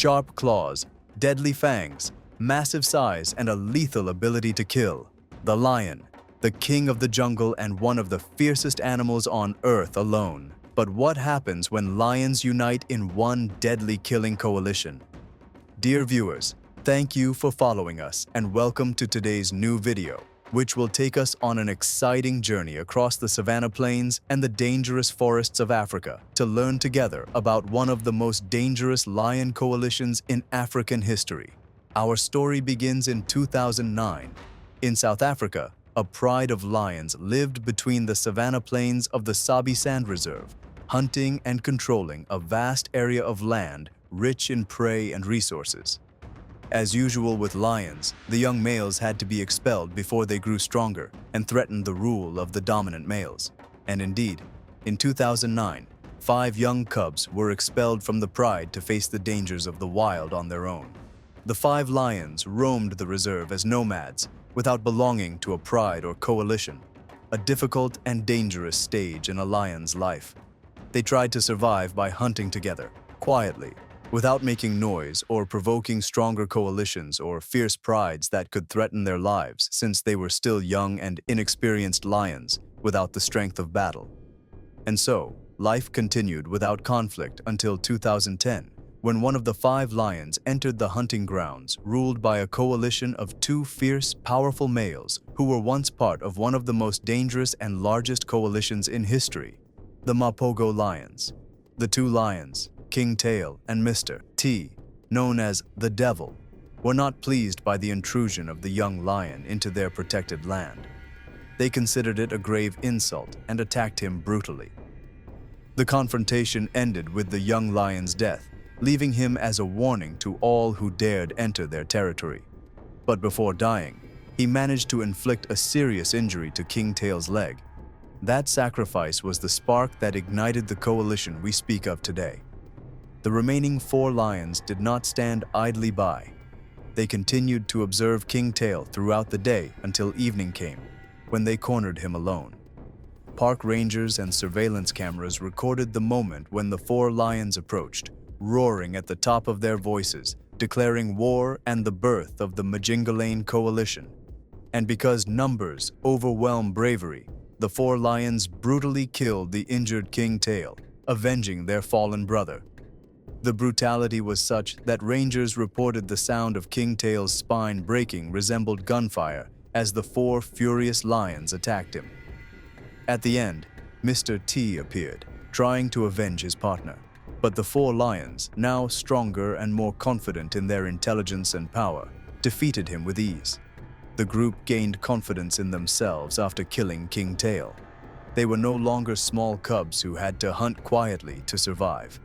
Sharp claws, deadly fangs, massive size, and a lethal ability to kill. The lion, the king of the jungle and one of the fiercest animals on Earth alone. But what happens when lions unite in one deadly killing coalition? Dear viewers, thank you for following us and welcome to today's new video, which will take us on an exciting journey across the savanna plains and the dangerous forests of Africa to learn together about one of the most dangerous lion coalitions in African history. Our story begins in 2009. In South Africa, a pride of lions lived between the savanna plains of the Sabi Sand Reserve, hunting and controlling a vast area of land rich in prey and resources. As usual with lions, the young males had to be expelled before they grew stronger and threatened the rule of the dominant males. And indeed, in 2009, 5 young cubs were expelled from the pride to face the dangers of the wild on their own. The 5 lions roamed the reserve as nomads without belonging to a pride or coalition, a difficult and dangerous stage in a lion's life. They tried to survive by hunting together, quietly, without making noise or provoking stronger coalitions or fierce prides that could threaten their lives since they were still young and inexperienced lions without the strength of battle. And so, life continued without conflict until 2010, when one of the 5 lions entered the hunting grounds ruled by a coalition of 2 fierce, powerful males who were once part of one of the most dangerous and largest coalitions in history, the Mapogo lions. The 2 lions, King Tail and Mr. T, known as the Devil, were not pleased by the intrusion of the young lion into their protected land. They considered it a grave insult and attacked him brutally. The confrontation ended with the young lion's death, leaving him as a warning to all who dared enter their territory. But before dying, he managed to inflict a serious injury to King Tail's leg. That sacrifice was the spark that ignited the coalition we speak of today. The remaining 4 lions did not stand idly by. They continued to observe King Tail throughout the day until evening came, when they cornered him alone. Park rangers and surveillance cameras recorded the moment when the 4 lions approached, roaring at the top of their voices, declaring war and the birth of the Majingilane coalition. And because numbers overwhelm bravery, the 4 lions brutally killed the injured King Tail, avenging their fallen brother. The brutality was such that rangers reported the sound of King Tail's spine breaking resembled gunfire as the 4 furious lions attacked him. At the end, Mr. T appeared, trying to avenge his partner. But the 4 lions, now stronger and more confident in their intelligence and power, defeated him with ease. The group gained confidence in themselves after killing King Tail. They were no longer small cubs who had to hunt quietly to survive.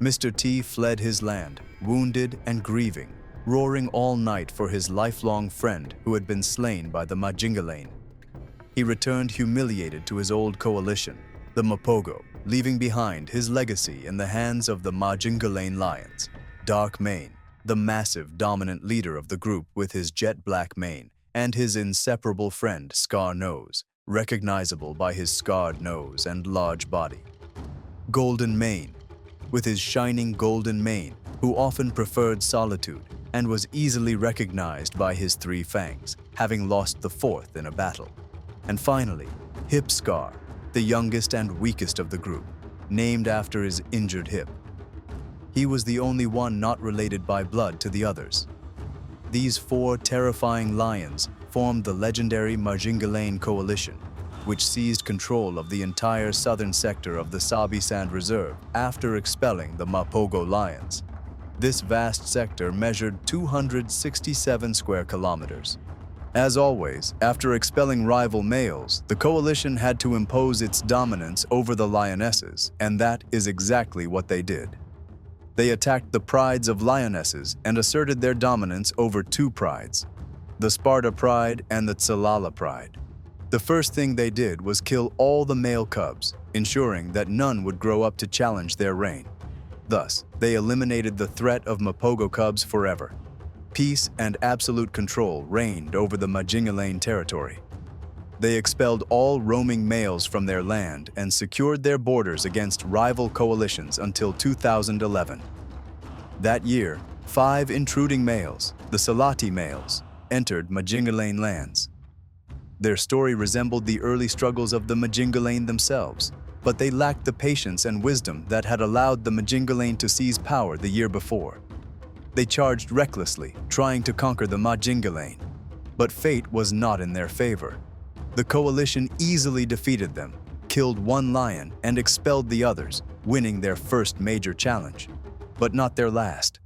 Mr. T fled his land, wounded and grieving, roaring all night for his lifelong friend who had been slain by the Majingilane. He returned humiliated to his old coalition, the Mapogo, leaving behind his legacy in the hands of the Majingilane lions. Dark Mane, the massive, dominant leader of the group with his jet-black mane, and his inseparable friend Scar Nose, recognizable by his scarred nose and large body. Golden Mane, with his shining golden mane, who often preferred solitude and was easily recognized by his 3 fangs, having lost the 4th in a battle. And finally, Hip Scar, the youngest and weakest of the group, named after his injured hip. He was the only one not related by blood to the others. These 4 terrifying lions formed the legendary Majingilane coalition, which seized control of the entire southern sector of the Sabi Sand Reserve after expelling the Mapogo lions. This vast sector measured 267 square kilometers. As always, after expelling rival males, the coalition had to impose its dominance over the lionesses, and that is exactly what they did. They attacked the prides of lionesses and asserted their dominance over 2 prides, the Sparta Pride and the Tsalala Pride. The first thing they did was kill all the male cubs, ensuring that none would grow up to challenge their reign. Thus, they eliminated the threat of Mapogo cubs forever. Peace and absolute control reigned over the Majingilane territory. They expelled all roaming males from their land and secured their borders against rival coalitions until 2011. That year, 5 intruding males, the Salati males, entered Majingilane lands. Their story resembled the early struggles of the Majingilane themselves, but they lacked the patience and wisdom that had allowed the Majingilane to seize power the year before. They charged recklessly, trying to conquer the Majingilane, but fate was not in their favor. The coalition easily defeated them, killed one lion, and expelled the others, winning their first major challenge, but not their last.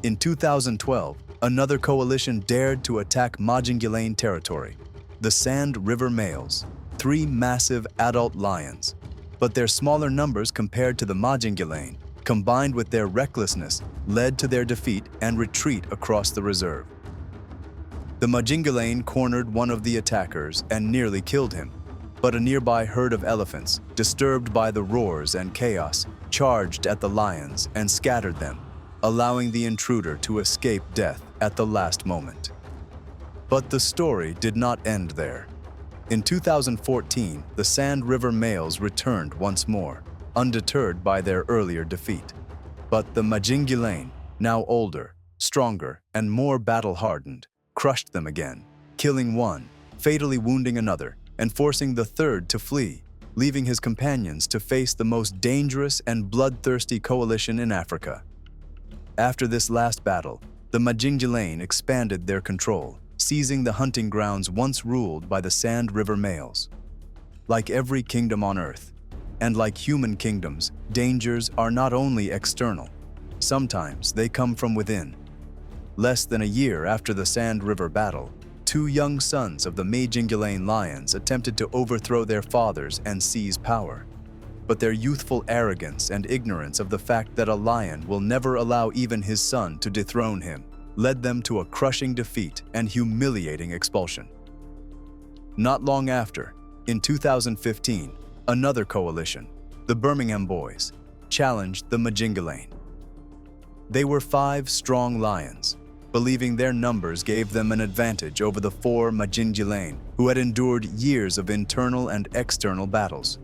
In 2012, another coalition dared to attack Majingilane territory, the Sand River Males, 3 massive adult lions. But their smaller numbers compared to the Majingilane, combined with their recklessness, led to their defeat and retreat across the reserve. The Majingilane cornered one of the attackers and nearly killed him, but a nearby herd of elephants, disturbed by the roars and chaos, charged at the lions and scattered them, allowing the intruder to escape death at the last moment. But the story did not end there. In 2014, the Sand River Males returned once more, undeterred by their earlier defeat. But the Majingilane, now older, stronger, and more battle-hardened, crushed them again, killing one, fatally wounding another, and forcing the third to flee, leaving his companions to face the most dangerous and bloodthirsty coalition in Africa. After this last battle, the Majingilane expanded their control, seizing the hunting grounds once ruled by the Sand River Males. Like every kingdom on earth, and like human kingdoms, dangers are not only external. Sometimes they come from within. Less than a year after the Sand River battle, 2 young sons of the Majingilane lions attempted to overthrow their fathers and seize power. But their youthful arrogance and ignorance of the fact that a lion will never allow even his son to dethrone him led them to a crushing defeat and humiliating expulsion. Not long after, in 2015, another coalition, the Birmingham Boys, challenged the Majingilane. They were 5 strong lions, believing their numbers gave them an advantage over the 4 Majingilane who had endured years of internal and external battles.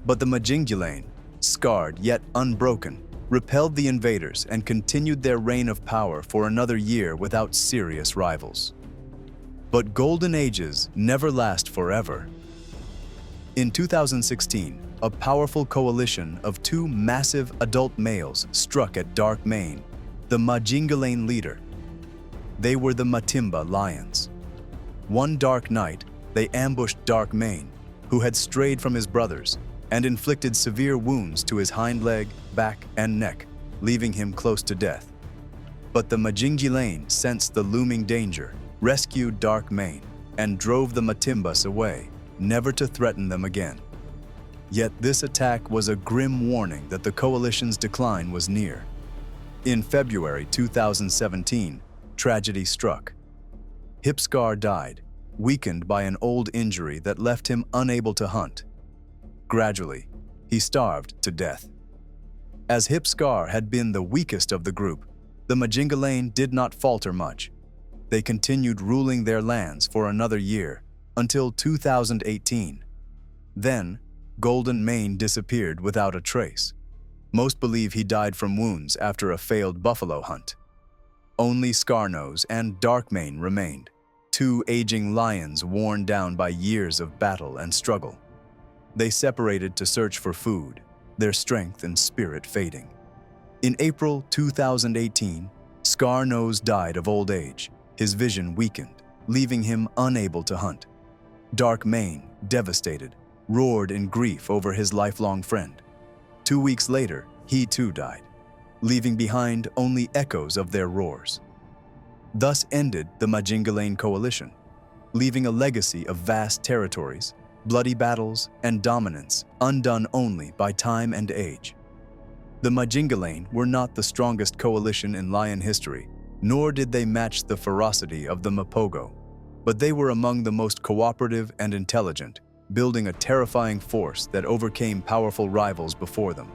But the Majingilane, scarred yet unbroken, repelled the invaders and continued their reign of power for another year without serious rivals. But golden ages never last forever. In 2016, a powerful coalition of 2 massive adult males struck at Dark Mane, the Majingilane leader. They were the Matimba lions. One dark night, they ambushed Dark Mane, who had strayed from his brothers, and inflicted severe wounds to his hind leg, back, and neck, leaving him close to death. But the Majingilane sensed the looming danger, rescued Dark Mane, and drove the Matimbas away, never to threaten them again. Yet this attack was a grim warning that the coalition's decline was near. In February 2017, tragedy struck. Hipscar died, weakened by an old injury that left him unable to hunt. Gradually, he starved to death. As Hipscar had been the weakest of the group, the Majingilane did not falter much. They continued ruling their lands for another year, until 2018. Then, Golden Mane disappeared without a trace. Most believe he died from wounds after a failed buffalo hunt. Only Scarnose and Darkmane remained, 2 aging lions worn down by years of battle and struggle. They separated to search for food, their strength and spirit fading. In April 2018, Scarnose died of old age, his vision weakened, leaving him unable to hunt. Darkmane, devastated, roared in grief over his lifelong friend. 2 weeks later, he too died, leaving behind only echoes of their roars. Thus ended the Majingilane coalition, leaving a legacy of vast territories, bloody battles, and dominance undone only by time and age. The Majingilane were not the strongest coalition in lion history, nor did they match the ferocity of the Mapogo, but they were among the most cooperative and intelligent, building a terrifying force that overcame powerful rivals before them.